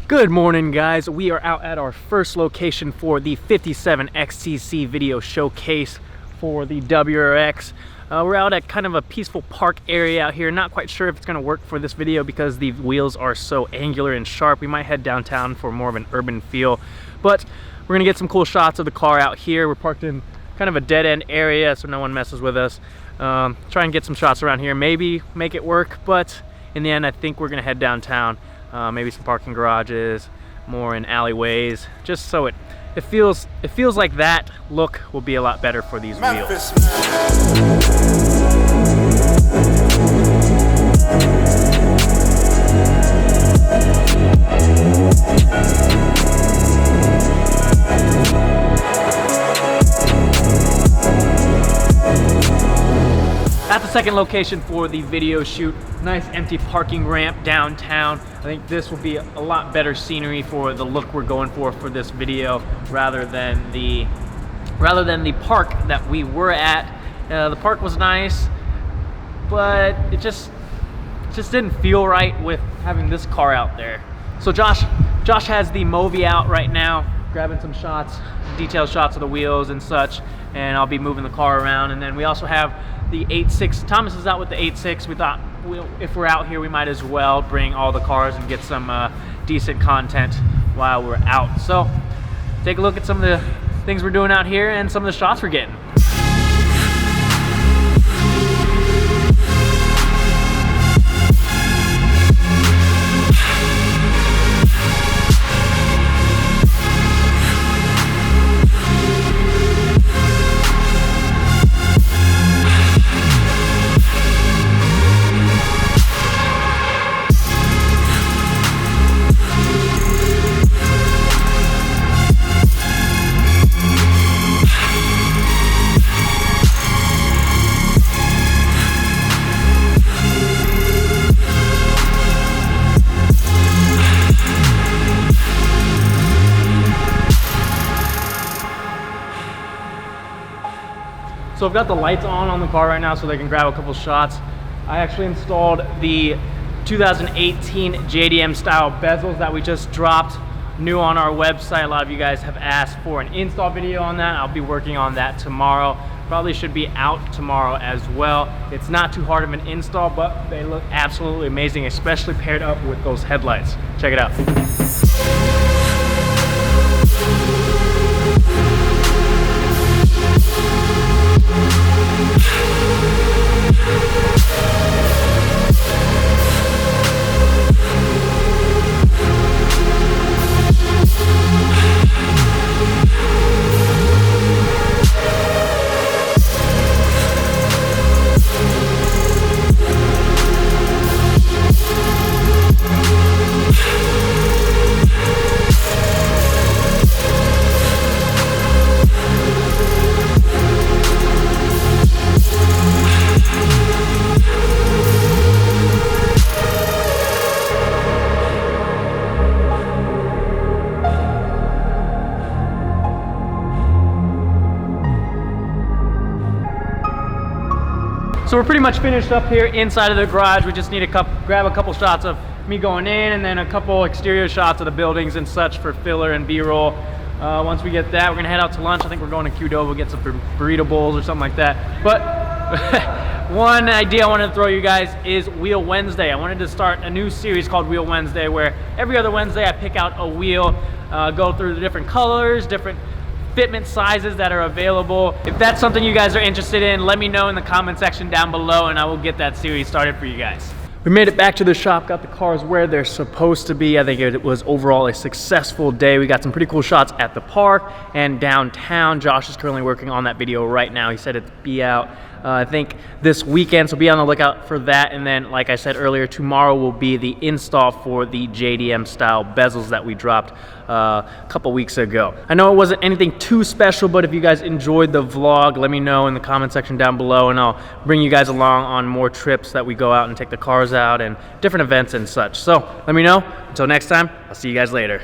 Good morning, guys. We are out at our first location for the 57 XTC video showcase for the WRX. We're out at kind of a peaceful park area out here. Not quite sure if it's going to work for this video because the wheels are so angular and sharp. We might head downtown for more of an urban feel, but we're going to get some cool shots of the car out here. We're parked in kind of a dead-end area so no one messes with us. Try and get some shots around here, maybe make it work, but in the end I think we're going to head downtown. Maybe some parking garages, more in alleyways, just so it feels like that look will be a lot better for these wheels. At the second location for the video shoot, nice empty parking ramp downtown. I think this will be a lot better scenery for the look we're going for this video, rather than the park that we were at. The park was nice, but it just didn't feel right with having this car out there. So Josh has the Movi out right now, grabbing some shots, detailed shots of the wheels and such, and I'll be moving the car around. And then we also have the 8.6. Thomas is out with the 8.6. We thought, if we're out here, we might as well bring all the cars and get some decent content while we're out. So take a look at some of the things we're doing out here and some of the shots we're getting. So I've got the lights on the car right now so they can grab a couple shots. I actually installed the 2018 JDM style bezels that we just dropped new on our website. A lot of you guys have asked for an install video on that. I'll be working on that tomorrow. Probably should be out tomorrow as well. It's not too hard of an install, but they look absolutely amazing, especially paired up with those headlights. Check it out. So we're pretty much finished up here inside of the garage. We just need to grab a couple shots of me going in and then a couple exterior shots of the buildings and such for filler and B-roll. Once we get that, we're gonna head out to lunch. I think we're going to Qdoba, get some burrito bowls or something like that. But one idea I wanted to throw you guys is Wheel Wednesday. I wanted to start a new series called Wheel Wednesday, where every other Wednesday I pick out a wheel, go through the different colors, different fitment sizes that are available. If that's something you guys are interested in, let me know in the comment section down below and I will get that series started for you guys. We made it back to the shop, got the cars where they're supposed to be. I think it was overall a successful day. We got some pretty cool shots at the park and downtown. Josh is currently working on that video right now. He said it'd be out I think this weekend, so be on the lookout for that. And then, like I said earlier, tomorrow will be the install for the JDM style bezels that we dropped a couple weeks ago. I know it wasn't anything too special, but if you guys enjoyed the vlog, let me know in the comment section down below, and I'll bring you guys along on more trips that we go out and take the cars out and different events and such. So let me know. Until next time, I'll see you guys later.